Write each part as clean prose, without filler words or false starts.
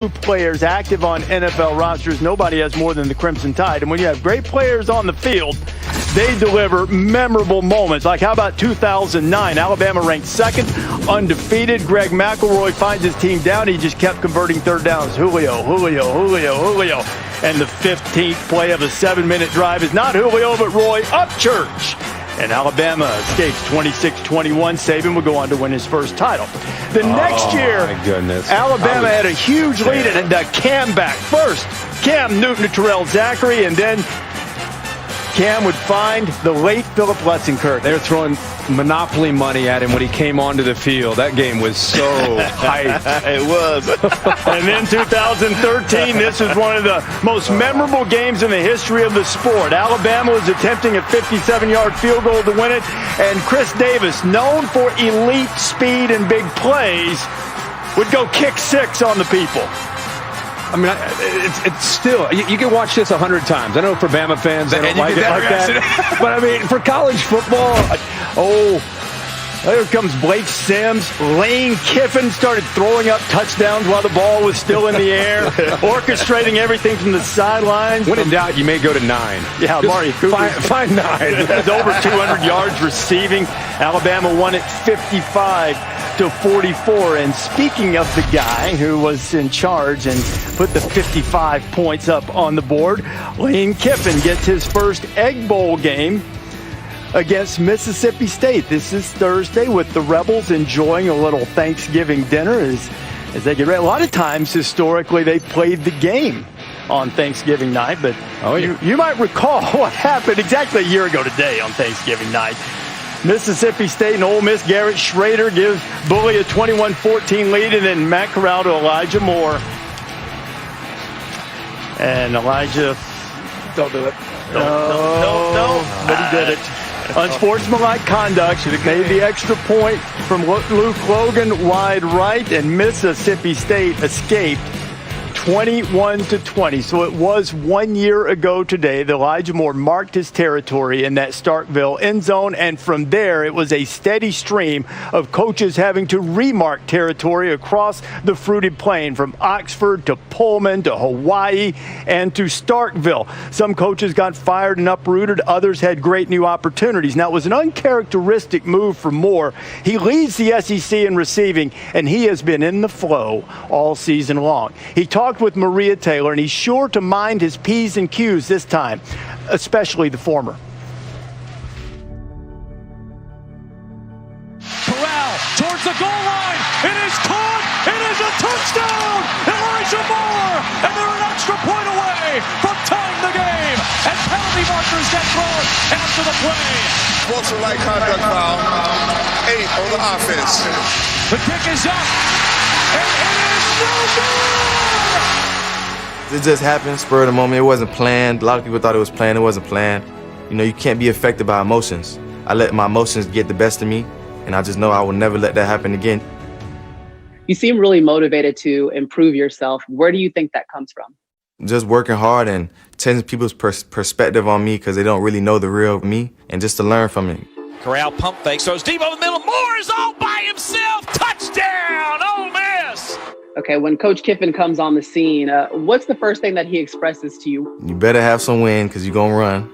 players active on NFL rosters. Nobody has more than the Crimson Tide. And when you have great players on the field, they deliver memorable moments. Like, how about 2009? Alabama ranked second, undefeated. Greg McElroy finds his team down. He just kept converting third downs. Julio. And the 15th play of a 7-minute drive is not Julio, but Roy Upchurch. And Alabama escapes 26-21. Saban would go on to win his first title. The next year, Alabama had a huge lead and the Cam back. First, Cam Newton to Terrell Zachary, and then Cam would find the late Philip Letzenkirk. They were throwing monopoly money at him when he came onto the field. That game was so hyped. It was. And then 2013, this was one of the most memorable games in the history of the sport. Alabama was attempting a 57-yard field goal to win it, and Chris Davis, known for elite speed and big plays, would go kick six on the people. I mean, it's still, you can watch this 100 times. I know for Bama fans, they don't like it like that. But I mean, for college football, there comes Blake Sims. Lane Kiffin started throwing up touchdowns while the ball was still in the air, orchestrating everything from the sidelines. When in doubt, you may go to 9. Yeah, Amari Cooper. Find 9. It's over 200 yards receiving. Alabama won it 55-44. And speaking of the guy who was in charge and put the 55 points up on the board, Lane Kiffin gets his first Egg Bowl game against Mississippi State. This is Thursday, with the Rebels enjoying a little Thanksgiving dinner as they get ready. A lot of times, historically, they played the game on Thanksgiving night, but you might recall what happened exactly a year ago today on Thanksgiving night. Mississippi State and Ole Miss. Garrett Schrader gives Bully a 21-14 lead, and then Matt Corral to Elijah Moore. And Elijah, Don't do it. No. But he did it. Unsportsmanlike conduct. Should have made the extra point from Luke Logan wide right, and Mississippi State escaped 21-20. So it was 1 year ago today that Elijah Moore marked his territory in that Starkville end zone, and from there it was a steady stream of coaches having to remark territory across the fruited plain, from Oxford to Pullman to Hawaii and to Starkville. Some coaches got fired and uprooted. Others had great new opportunities. Now, it was an uncharacteristic move for Moore. He leads the SEC in receiving, and he has been in the flow all season long. He talked with Maria Taylor, and he's sure to mind his P's and Q's this time, especially the former. Corral towards the goal line. It is caught. It is a touchdown. Elijah Moore, and they're an extra point away from tying the game. And penalty markers get thrown after the play. Sportsmanlike conduct foul. 8 on the offense. The kick is up, and it is no good. It just happened, spur of the moment. It wasn't planned. A lot of people thought it was planned. It wasn't planned. You know, you can't be affected by emotions. I let my emotions get the best of me, and I just know I will never let that happen again. You seem really motivated to improve yourself. Where do you think that comes from? Just working hard and changing people's perspective on me, because they don't really know the real me, and just to learn from it. Corral pump fake, throws deep over the middle. Moore is all by himself. Touchdown, Ole Miss. Okay, when Coach Kiffin comes on the scene, what's the first thing that he expresses to you? You better have some wind, because you're going to run.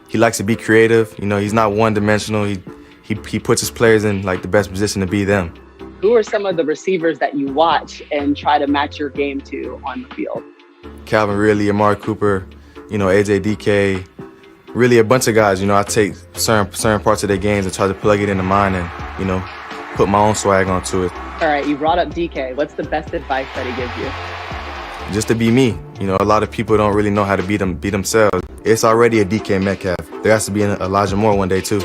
He likes to be creative. You know, he's not one-dimensional. He puts his players in, like, the best position to be them. Who are some of the receivers that you watch and try to match your game to on the field? Calvin Ridley, Amari Cooper, you know, AJ DK, really a bunch of guys. You know, I take certain parts of their games and try to plug it into mine and, you know, put my own swag onto it. All right, you brought up DK. What's the best advice that he gives you? Just to be me. You know, a lot of people don't really know how to be themselves. It's already a DK Metcalf. There has to be an Elijah Moore one day, too.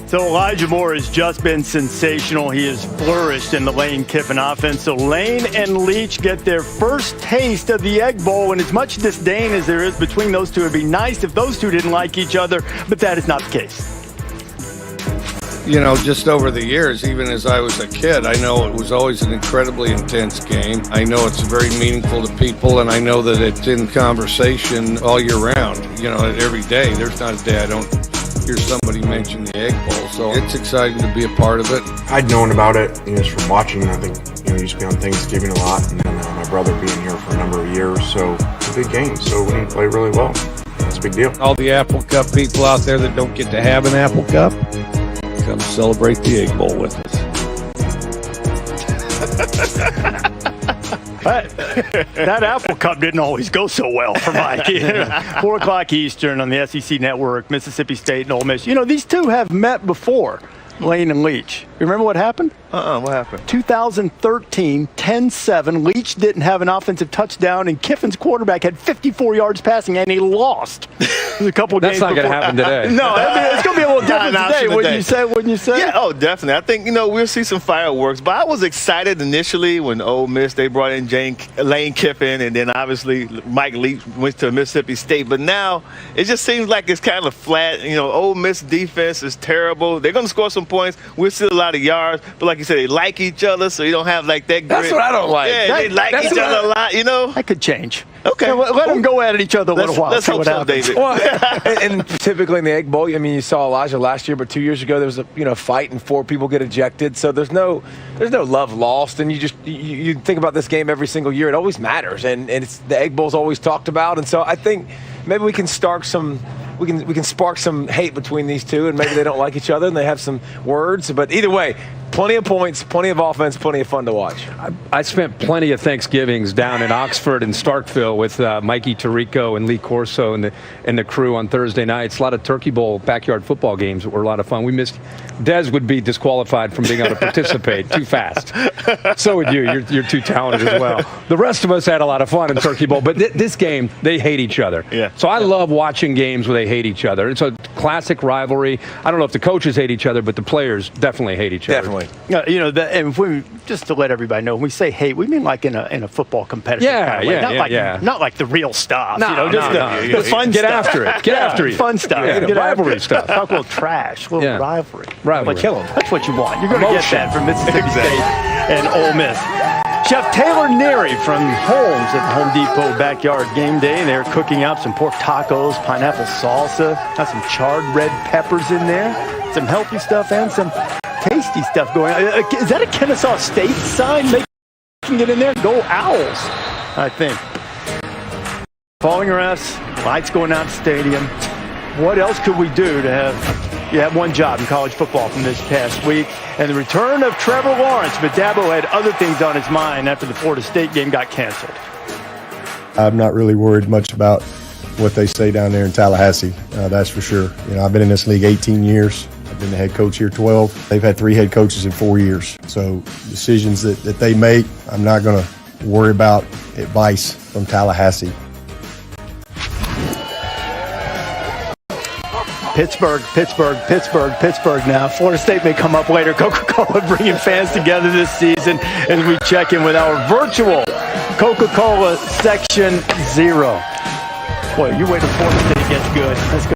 So Elijah Moore has just been sensational. He has flourished in the Lane Kiffin offense. So Lane and Leach get their first taste of the Egg Bowl, and as much disdain as there is between those two, it'd be nice if those two didn't like each other, but that is not the case. You know, just over the years, even as I was a kid, I know it was always an incredibly intense game. I know it's very meaningful to people, and I know that it's in conversation all year round, you know, every day. There's not a day I don't hear somebody mention the Egg Bowl. So it's exciting to be a part of it. I'd known about it, just from watching. I think, used to be on Thanksgiving a lot, and then my brother being here for a number of years. So it's a big game. So we need to play really well. It's a big deal. All the Apple Cup people out there that don't get to have an Apple Cup, come celebrate the Egg Bowl with us. That Apple Cup didn't always go so well for Mike. 4 o'clock Eastern on the SEC Network, Mississippi State and Ole Miss. These two have met before, Lane and Leach. You remember what happened? What happened? 2013, 10-7. Leach didn't have an offensive touchdown, and Kiffin's quarterback had 54 yards passing, and he lost. There's a couple That's games not going to happen today. No, it's going to be a little different today. Wouldn't you say? Yeah, definitely. I think, we'll see some fireworks. But I was excited initially when Ole Miss, they brought in Lane Kiffin, and then obviously Mike Leach went to Mississippi State. But now it just seems like it's kind of flat. Ole Miss defense is terrible. They're going to score some points. We'll see a lot of yards. But like you said, they like each other, so you don't have like that grit. That's what I don't like. Yeah, they like each other a lot, That could change. Okay. Let them go at each other a little while. Let's hope so, David. Well, and typically in the Egg Bowl, you saw Elijah last year, but 2 years ago there was a fight and 4 people get ejected. So there's no love lost, and you think about this game every single year. It always matters, and it's the Egg Bowl's always talked about. And so I think maybe we can spark some hate between these two, and maybe they don't like each other and they have some words. But either way, plenty of points, plenty of offense, plenty of fun to watch. I spent plenty of Thanksgivings down in Oxford and Starkville with Mikey Tirico and Lee Corso and the crew on Thursday nights. A lot of Turkey Bowl backyard football games that were a lot of fun. We missed. Dez would be disqualified from being able to participate too fast. So would you. You're too talented as well. The rest of us had a lot of fun in Turkey Bowl, but this game, they hate each other. Yeah. So I love watching games where they hate each other. It's a classic rivalry. I don't know if the coaches hate each other, but the players definitely hate each other. Definitely. And if we, just to let everybody know, when we say hate, we mean like in a football competitive kind of way. Not like the real stuff. No, the fun Get stuff. after it. Get after it. Fun stuff. Yeah, Get rivalry after it. stuff. Talk a little trash, a little rivalry. Kill 'em. That's what you want. You're going to get that from Mississippi State and Ole Miss. Chef Taylor Neary from Holmes at the Home Depot Backyard Game Day. They're cooking up some pork tacos, pineapple salsa, got some charred red peppers in there, some healthy stuff and some tasty stuff going on. Is that a Kennesaw State sign? They can get in there. Go Owls, I think. Falling arrests, lights going out the stadium. What else could we do to have... You had one job in college football from this past week, and the return of Trevor Lawrence. But Dabo had other things on his mind after the Florida State game got canceled. I'm not really worried much about what they say down there in Tallahassee, that's for sure. I've been in this league 18 years. I've been the head coach here 12. They've had 3 head coaches in 4 years. So decisions that they make, I'm not going to worry about advice from Tallahassee. Pittsburgh now. Florida State may come up later. Coca-Cola bringing fans together this season as we check in with our virtual Coca-Cola Section 0. Boy, you wait till Florida State gets good. Let's go.